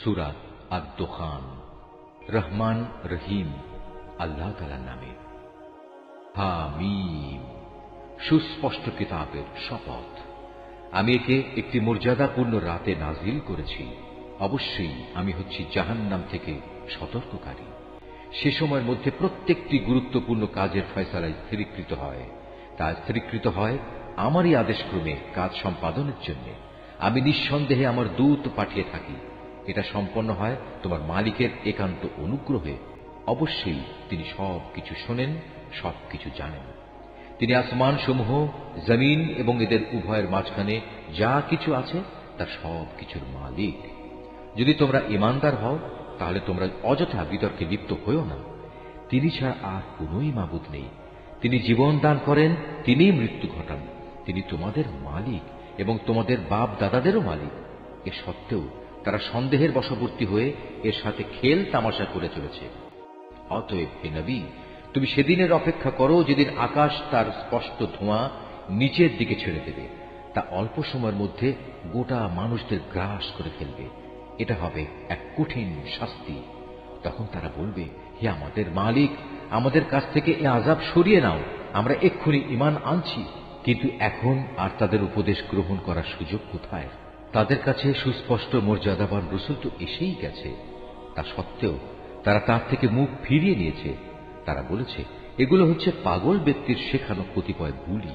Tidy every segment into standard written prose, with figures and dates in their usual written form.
সূরা আদ-দুখান। রহমান রহিম আল্লাহ তাআলার নামে। হামিম। সুস্পষ্ট কিতাবের শপথ। আমি একে একটি মর্যাদাপূর্ণ রাতে নাজিল করেছি। অবশ্যই আমি হচ্ছি জাহান্নাম থেকে সতর্ককারী। সে সময়ের মধ্যে প্রত্যেকটি গুরুত্বপূর্ণ কাজের ফয়সালা স্থিরীকৃত হয়। তা স্থিরীকৃত হয় আমারই আদেশক্রমে কাজ সম্পাদনের জন্য। আমি নিঃসন্দেহে আমার দূত পাঠিয়ে থাকি। এটা সম্পন্ন হয় তোমার মালিকের একান্ত অনুগ্রহে। অবশ্যই তিনি সবকিছু শোনেন, সবকিছু জানেন। তিনি আসমান সমূহ, জমিন এবং এদের উভয়ের মাঝখানে যা কিছু আছে তার সব কিছুর মালিক। যদি তোমরা ঈমানদার হও তাহলে তোমরা অযথা বিতর্কে লিপ্ত হইও না। তিনি ছাড়া আর কোনই মাবুদ নেই। তিনি জীবন দান করেন, তিনিই মৃত্যু ঘটান। তিনি তোমাদের মালিক এবং তোমাদের বাপ দাদাদেরও মালিক। এ সত্ত্বেও তারা সন্দেহের বশবর্তী হয়ে এর সাথে খেল তামাশা করে চলেছে। অতএব হে নবী, তুমি সেদিনের অপেক্ষা করো যেদিন আকাশ তার স্পষ্ট ধোঁয়া নিচের দিকে ছেড়ে দেবে। তা অল্প সময়ের মধ্যে গোটা মানুষদের গ্রাস করে ফেলবে। এটা হবে এক কঠিন শাস্তি। তখন তারা বলবে, হে আমাদের মালিক, আমাদের কাছ থেকে এ আযাব সরিয়ে নাও, আমরা এক্ষুনি ঈমান আনছি। কিন্তু এখন আর তাদের উপদেশ গ্রহণ করার সুযোগ কোথায়? তাদের কাছে সুস্পষ্ট মর্যাদাবান রাসূল তো এসেই গেছে। তা সত্ত্বেও তারা তার থেকে মুখ ফিরিয়ে নিয়েছে। তারা বলেছে, এগুলো হচ্ছে পাগল ব্যক্তির শেখানো কতিপয় বুলি।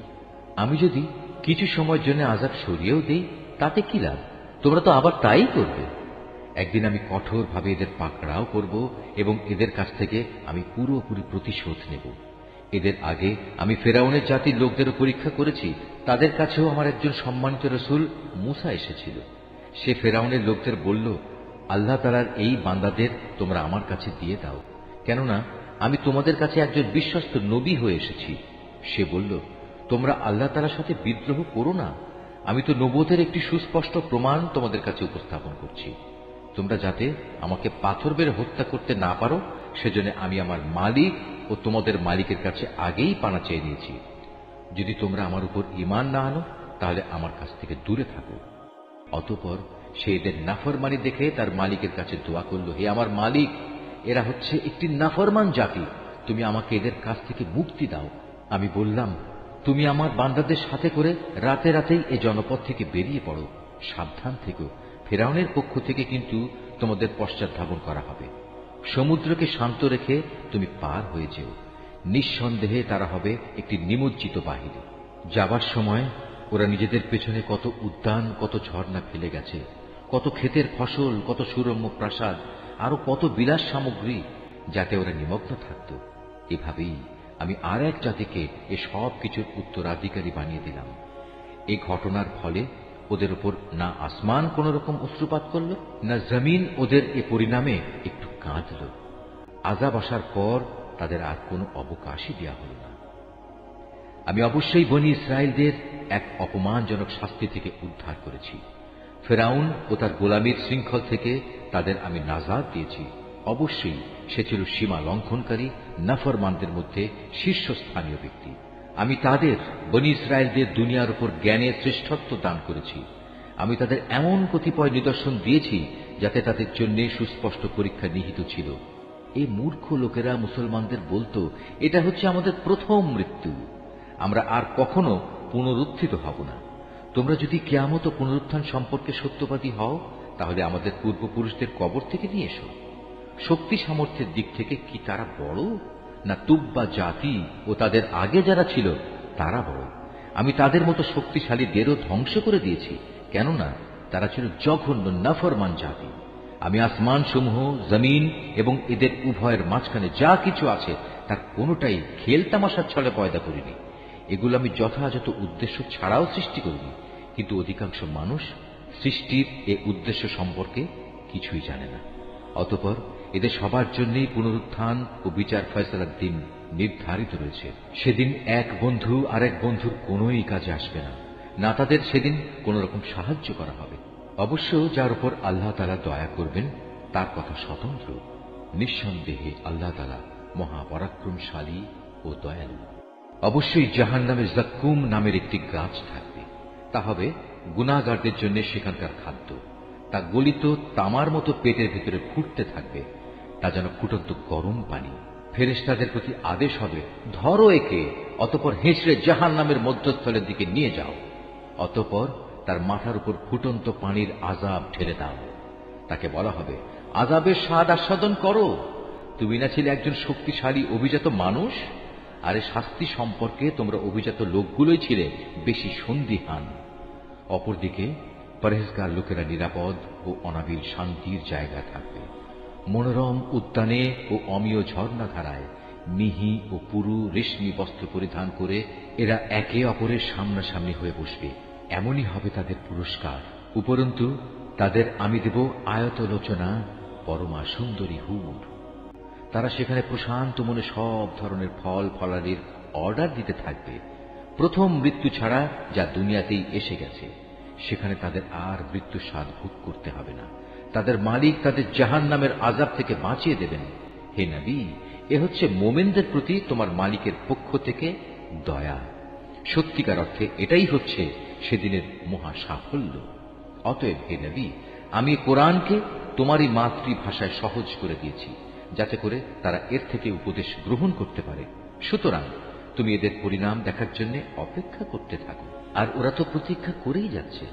আমি যদি কিছু সময়ের জন্য আযাব সরিয়েও দেই তাতে কি লাভ? তোমরা তো আবার তাই করবে। একদিন আমি কঠোরভাবে এদের পাকড়াও করব এবং এদের কাছ থেকে আমি পুরোপুরি প্রতিশোধ নেব। এদের আগে আমি ফেরাউনের জাতির লোকদেরও পরীক্ষা করেছি। তাদের কাছেও আমার একজন সম্মানিত রাসূল মূসা এসেছিল। সে ফেরাউনের লোকদের বলল, আল্লাহ তাআলার এই বান্দাদের তোমরা আমার কাছে দিয়ে দাও, কেননা আমি তোমাদের কাছে একজন বিশ্বস্ত নবী হয়ে এসেছি। সে বলল, তোমরা আল্লাহ তাআলার সাথে বিদ্রোহ করো না। আমি তো নবুয়তের একটি সুস্পষ্ট প্রমাণ তোমাদের কাছে উপস্থাপন করছি। তোমরা যাতে আমাকে পাথর মেরে হত্যা করতে না পারো সেজন্য আমি আমার মালিক ও তোমাদের মালিকের কাছে আগেই পানা চেয়ে নিয়েছি। যদি তোমরা আমার উপর ঈমান না আনো তাহলে আমার কাছ থেকে দূরে থাকো। অতঃপর সে এদের নাফরমানি দেখে তার মালিকের কাছে দোয়া করল, হে আমার মালিক, এরা হচ্ছে একটি নাফরমান জাতি, তুমি আমাকে এদের কাছ থেকে মুক্তি দাও। আমি বললাম, তুমি আমার বান্দাদের সাথে করে রাতে রাতেই এ জনপদ থেকে বেরিয়ে পড়ো। সাবধান থেকো, ফেরাউনের পক্ষ থেকে কিন্তু তোমাদের পশ্চাৎধাবন করা হবে। সমুদ্রকে শান্ত রেখে তুমি পার হয়ে যেও। নিঃসন্দেহে তারা হবে একটি নিমজ্জিত বাহিনী। যাবার সময় ওরা নিজেদের পেছনে কত উদ্যান, কত ঝর্ণা ফেলে গেছে, কত ক্ষেতের ফসল, কত সুরম্য প্রাসাদ, আরো কত বিলাস সামগ্রী, যাতে ওরা নিমগ্ন থাকত। এভাবেই আমি আর এক জাতিকে এ সব কিছুর উত্তরাধিকারী বানিয়ে দিলাম। এই ঘটনার ফলে ওদের উপর না আসমান কোন রকম অশ্রুপাত করল, না জমিন ওদের এ পরিণামে একটু কাঁদল। আযাব আসার পর তাদের আর কোনো অবকাশই দেওয়া হল না। আমি অবশ্যই বনী ইসরায়েলদের এক অপমানজনক শাস্তি থেকে উদ্ধার করেছি। ফেরাউন ও তার গোলামীর শৃঙ্খল থেকে তাদের আমি নাজাত দিয়েছি। অবশ্যই সে ছিল সীমা লঙ্ঘনকারী, নাফরমানদের মধ্যে শীর্ষস্থানীয় ব্যক্তি। আমি তাদের বনী ইসরায়েলদের দুনিয়ার উপর জ্ঞানের শ্রেষ্ঠত্ব দান করেছি। আমি তাদের এমন কতিপয় নিদর্শন দিয়েছি যাতে তাদের জন্য সুস্পষ্ট পরীক্ষা নিহিত ছিল। এই মূর্খ লোকেরা মুসলমানদের বলতো, এটা হচ্ছে আমাদের প্রথম মৃত্যু, আমরা আর কখনো পুনরুত্থিত হব না। তোমরা যদি কিয়ামত ও পুনরুত্থান সম্পর্কে সত্যবাদী হও তাহলে আমাদের পূর্বপুরুষদের কবর থেকে নিয়ে এসো। শক্তি সামর্থ্যের দিক থেকে কি তারা বড়? না তুব্বা জাতি ও তাদের আগে যারা ছিল তারা বড়? আমি তাদের মতো শক্তিশালীদেরও ধ্বংস করে দিয়েছি, কেননা তারা ছিল জঘন্য নাফরমান জাতি। আমি আসমান সমূহ, জমিন এবং এদের উভয়ের মাঝখানে যা কিছু আছে তার কোনোটাই খেল তামাশার ছলে পয়দা করিনি। এগুলো আমি যথাযথ উদ্দেশ্য ছাড়াও সৃষ্টি করিনি। কিন্তু অধিকাংশ মানুষ সৃষ্টির এ উদ্দেশ্য সম্পর্কে কিছুই জানে না। অতঃপর এদের সবার জন্যই পুনরুত্থান ও বিচার ফয়সালার দিন নির্ধারিত রয়েছে। সেদিন এক বন্ধু আরেক বন্ধুর কোনোই কাজে আসবে না, না তাদের সেদিন কোন রকম সাহায্য করা হবে। অবশ্য যার উপর আল্লাহ তাআলা দয়া করবেন তার কথা স্বতন্ত্র। নিঃসন্দেহে আল্লাহ তাআলা মহাপরাক্রমশালী ও দয়ালু। অবশ্যই জাহান্নামে যাক্কুম নামের একটি গাছ থাকবে, তা হবে গুনাহগারদের জন্য সেখানকার খাদ্য। তা গলিত তামার মতো পেটের ভিতরে ফুটতে থাকবে, তা যেন ফুটন্ত গরম পানি। ফেরেশতাদের প্রতি আদেশ হবে, ধরো একে, অতঃপর হেঁচড়ে জাহান্নামের মধ্যস্থলের দিকে নিয়ে যাও। অতঃপর তার মাথার উপর ফুটন্ত পানির আযাব ঢেলে দাও। তাকে বলা হবে, আযাবের স্বাদ আস্বাদন করো। তুমি না ছিলে একজন শক্তিশালী অভিজাত মানুষ? আর এই শাস্তি সম্পর্কে তোমরা অভিজাত লোকগুলোই ছিলে বেশি সন্দিহান। অপরদিকে পরহেজগার লোকেরা নিরাপদ ও অনাবিল শান্তির জায়গা থাকবে। মনোরম উদ্যানে ও অমীয় ঝর্ণাধারায় মিহি ও পুরু রেশমি বস্ত্র পরিধান করে এরা একে অপরের সামনাসামনি হয়ে বসবে। এমনই হবে তাদের পুরস্কার। উপরন্তু তাদের আমি দেব আয়তলোচনা পরমা সুন্দরী হুর। তারা সেখানে প্রশান্ত মনে সব ধরনের ফল ফলাদির অর্ডার দিতে থাকবে, প্রথম মৃত্যু ছাড়া যা দুনিয়াতেই এসে গেছে। সেখানে তাদের আর মৃত্যু স্বাদ ভোগ করতে হবে না। তাদের মালিক তাদের জাহান্নামের আযাব থেকে বাঁচিয়ে দেবেন। হে নবী, এ হচ্ছে মোমেনদের প্রতি তোমার মালিকের পক্ষ থেকে দয়া। সত্যিকার অর্থে এটাই হচ্ছে সেদিনের মহা সাফল্য। অতএব হে নবী, আমি কোরআনকে তোমারই মাতৃভাষায় সহজ করে দিয়েছি, যাতে করে তারা এর থেকে উপদেশ গ্রহণ করতে পারে। সুতরাং তুমি এদের পরিণাম দেখার জন্য অপেক্ষা করতে থাকো। আর ওরা তো প্রতীক্ষা করেই যাচ্ছে।